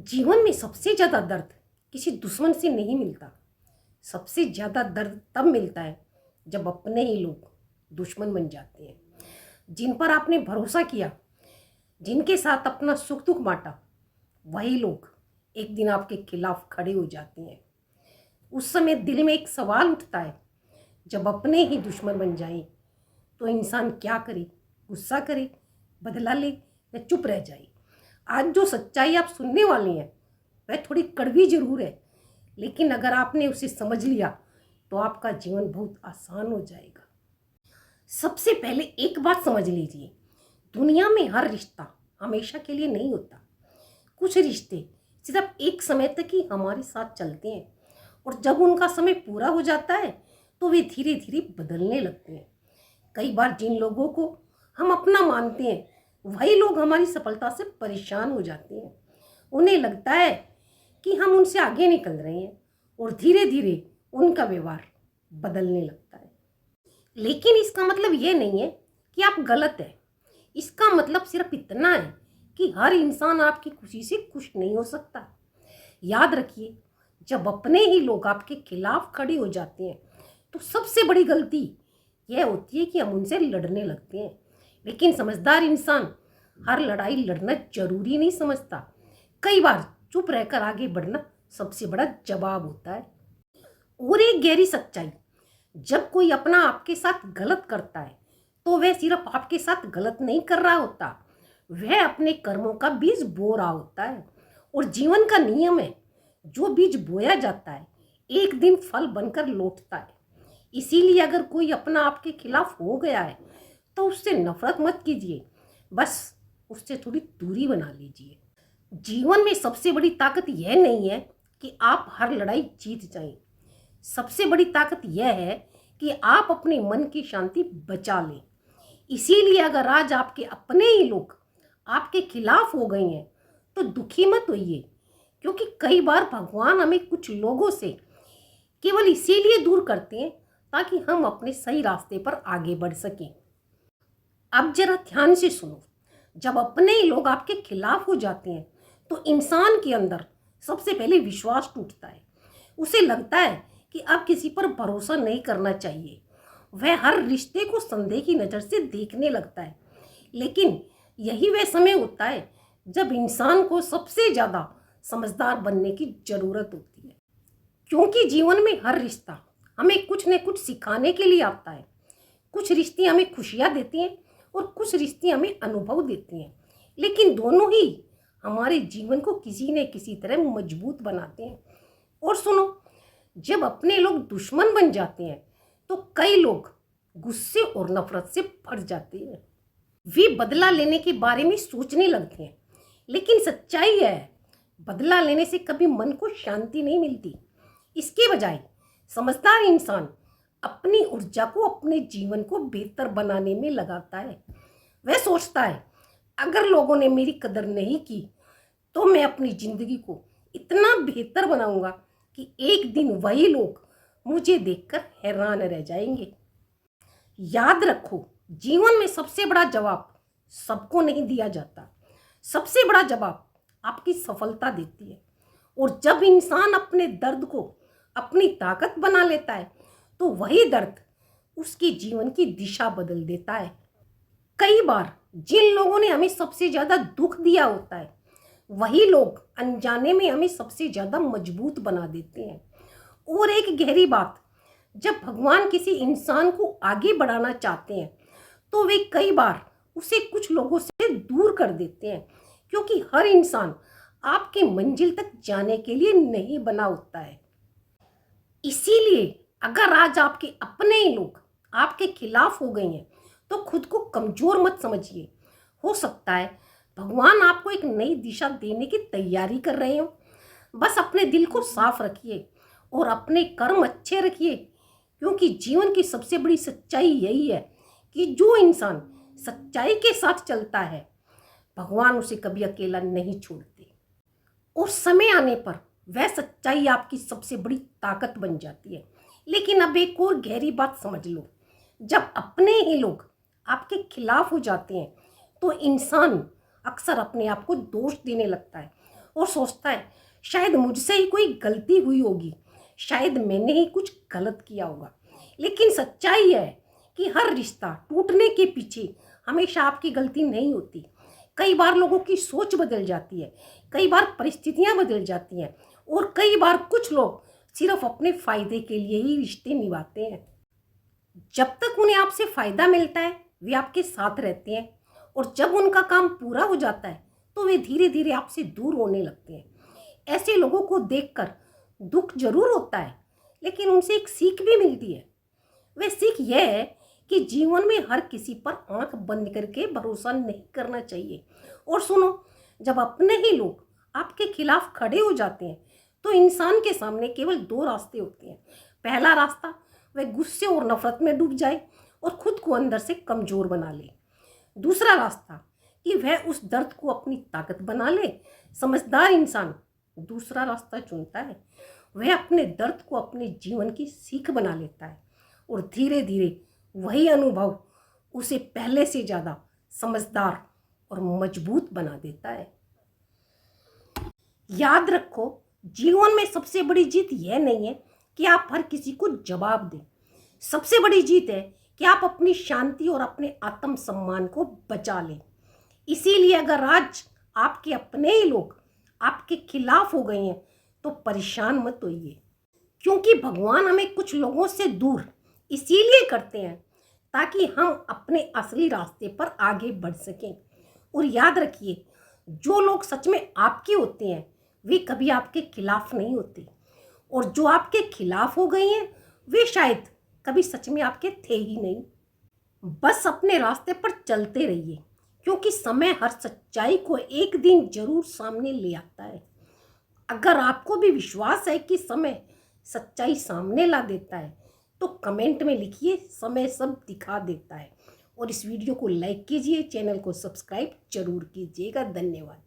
जीवन में सबसे ज़्यादा दर्द किसी दुश्मन से नहीं मिलता। सबसे ज़्यादा दर्द तब मिलता है जब अपने ही लोग दुश्मन बन जाते हैं। जिन पर आपने भरोसा किया, जिनके साथ अपना सुख दुख बांटा, वही लोग एक दिन आपके खिलाफ खड़े हो जाते हैं। उस समय दिल में एक सवाल उठता है, जब अपने ही दुश्मन बन जाए तो इंसान क्या करे? गुस्सा करे, बदला ले या चुप रह जाए? आज जो सच्चाई आप सुनने वाली हैं वह थोड़ी कड़वी जरूर है, लेकिन अगर आपने उसे समझ लिया तो आपका जीवन बहुत आसान हो जाएगा। सबसे पहले एक बात समझ लीजिए, दुनिया में हर रिश्ता हमेशा के लिए नहीं होता। कुछ रिश्ते सिर्फ एक समय तक ही हमारे साथ चलते हैं और जब उनका समय पूरा हो जाता है तो वे धीरे धीरे बदलने लगते हैं। कई बार जिन लोगों को हम अपना मानते हैं वही लोग हमारी सफलता से परेशान हो जाते हैं। उन्हें लगता है कि हम उनसे आगे निकल रहे हैं और धीरे धीरे उनका व्यवहार बदलने लगता है। लेकिन इसका मतलब ये नहीं है कि आप गलत हैं। इसका मतलब सिर्फ इतना है कि हर इंसान आपकी खुशी से खुश नहीं हो सकता। याद रखिए, जब अपने ही लोग आपके खिलाफ खड़े हो जाते हैं तो सबसे बड़ी गलती यह होती है कि हम उनसे लड़ने लगते हैं। लेकिन समझदार इंसान हर लड़ाई लड़ना जरूरी नहीं समझता। कई बार चुप रहकर आगे बढ़ना सबसे बड़ा जवाब होता है। और एक गहरी सच्चाई, जब कोई अपना आपके साथ गलत करता है तो वह सिर्फ आपके साथ गलत नहीं कर रहा होता, वह अपने कर्मों का बीज बो रहा होता है। और जीवन का नियम है, जो बीज बोया जाता है एक दिन फल बनकर लौटता है। इसीलिए अगर कोई अपना आपके खिलाफ हो गया है तो उससे नफरत मत कीजिए, बस उससे थोड़ी दूरी बना लीजिए। जीवन में सबसे बड़ी ताकत यह नहीं है कि आप हर लड़ाई जीत जाएं। सबसे बड़ी ताकत यह है कि आप अपने मन की शांति बचा लें। इसीलिए अगर आज आपके अपने ही लोग आपके खिलाफ हो गए हैं तो दुखी मत होइए, क्योंकि कई बार भगवान हमें कुछ लोगों से केवल इसीलिए दूर करते हैं ताकि हम अपने सही रास्ते पर आगे बढ़ सकें। अब जरा ध्यान से सुनो, जब अपने ही लोग आपके खिलाफ हो जाते हैं तो इंसान के अंदर सबसे पहले विश्वास टूटता है। उसे लगता है कि अब किसी पर भरोसा नहीं करना चाहिए। वह हर रिश्ते को संदेह की नज़र से देखने लगता है। लेकिन यही वह समय होता है जब इंसान को सबसे ज़्यादा समझदार बनने की ज़रूरत होती है, क्योंकि जीवन में हर रिश्ता हमें कुछ न कुछ सिखाने के लिए आता है। कुछ रिश्ते हमें खुशियाँ देती हैं और कुछ रिश्ते हमें अनुभव देती हैं, लेकिन दोनों ही हमारे जीवन को किसी न किसी तरह मजबूत बनाते हैं। और सुनो, जब अपने लोग दुश्मन बन जाते हैं तो कई लोग गुस्से और नफरत से भर जाते हैं। वे बदला लेने के बारे में सोचने लगते हैं, लेकिन सच्चाई है, बदला लेने से कभी मन को शांति नहीं मिलती। इसके बजाय समझदार इंसान अपनी ऊर्जा को अपने जीवन को बेहतर बनाने में लगाता है। वह सोचता है, अगर लोगों ने मेरी कदर नहीं की तो मैं अपनी जिंदगी को इतना बेहतर बनाऊंगा कि एक दिन वही लोग मुझे देखकर हैरान रह जाएंगे। याद रखो, जीवन में सबसे बड़ा जवाब सबको नहीं दिया जाता। सबसे बड़ा जवाब आपकी सफलता देती है। और जब इंसान अपने दर्द को अपनी ताकत बना लेता है तो वही दर्द उसके जीवन की दिशा बदल देता है। कई बार जिन लोगों ने हमें सबसे ज़्यादा दुख दिया होता है वही लोग अनजाने में हमें सबसे ज़्यादा मजबूत बना देते हैं। और एक गहरी बात, जब भगवान किसी इंसान को आगे बढ़ाना चाहते हैं तो वे कई बार उसे कुछ लोगों से दूर कर देते हैं, क्योंकि हर इंसान आपके मंजिल तक जाने के लिए नहीं बना होता है। इसीलिए अगर आज आपके अपने ही लोग आपके खिलाफ हो गए हैं तो खुद को कमजोर मत समझिए। हो सकता है भगवान आपको एक नई दिशा देने की तैयारी कर रहे हो। बस अपने दिल को साफ रखिए और अपने कर्म अच्छे रखिए, क्योंकि जीवन की सबसे बड़ी सच्चाई यही है कि जो इंसान सच्चाई के साथ चलता है भगवान उसे कभी अकेला नहीं छोड़ते। और समय आने पर वह सच्चाई आपकी सबसे बड़ी ताकत बन जाती है। लेकिन अब एक और गहरी बात समझ लो, जब अपने ही लोग आपके खिलाफ हो जाते हैं तो इंसान अक्सर अपने आप को दोष देने लगता है और सोचता है शायद मुझसे ही कोई गलती हुई होगी, शायद मैंने ही कुछ गलत किया होगा। लेकिन सच्चाई है कि हर रिश्ता टूटने के पीछे हमेशा आपकी गलती नहीं होती। कई बार लोगों की सोच बदल जाती है, कई बार परिस्थितियां बदल जाती हैं, और कई बार कुछ लोग सिर्फ अपने फायदे के लिए ही रिश्ते निभाते हैं। जब तक उन्हें आपसे फायदा मिलता है वे आपके साथ रहते हैं, और जब उनका काम पूरा हो जाता है तो वे धीरे धीरे आपसे दूर होने लगते हैं। ऐसे लोगों को देखकर दुख जरूर होता है, लेकिन उनसे एक सीख भी मिलती है। वह सीख यह है कि जीवन में हर किसी पर आंख बंद करके भरोसा नहीं करना चाहिए। और सुनो, जब अपने ही लोग आपके खिलाफ खड़े हो जाते हैं तो इंसान के सामने केवल दो रास्ते होते हैं। पहला रास्ता, वह गुस्से और नफरत में डूब जाए और खुद को अंदर से कमजोर बना ले। दूसरा रास्ता कि वह उस दर्द को अपनी ताकत बना ले। समझदार इंसान दूसरा रास्ता चुनता है। वह अपने दर्द को अपने जीवन की सीख बना लेता है, और धीरे धीरे वही अनुभव उसे पहले से ज़्यादा समझदार और मजबूत बना देता है। याद रखो, जीवन में सबसे बड़ी जीत यह नहीं है कि आप हर किसी को जवाब दें। सबसे बड़ी जीत है कि आप अपनी शांति और अपने आत्मसम्मान को बचा लें। इसीलिए अगर आज आपके अपने ही लोग आपके खिलाफ हो गए हैं तो परेशान मत होइए, क्योंकि भगवान हमें कुछ लोगों से दूर इसीलिए करते हैं ताकि हम अपने असली रास्ते पर आगे बढ़ सकें। और याद रखिए, जो लोग सच में आपके होते हैं वे कभी आपके खिलाफ नहीं होते, और जो आपके खिलाफ हो गए हैं वे शायद कभी सच में आपके थे ही नहीं। बस अपने रास्ते पर चलते रहिए, क्योंकि समय हर सच्चाई को एक दिन जरूर सामने ले आता है। अगर आपको भी विश्वास है कि समय सच्चाई सामने ला देता है तो कमेंट में लिखिए, समय सब दिखा देता है। और इस वीडियो को लाइक कीजिए, चैनल को सब्सक्राइब जरूर कीजिएगा। धन्यवाद।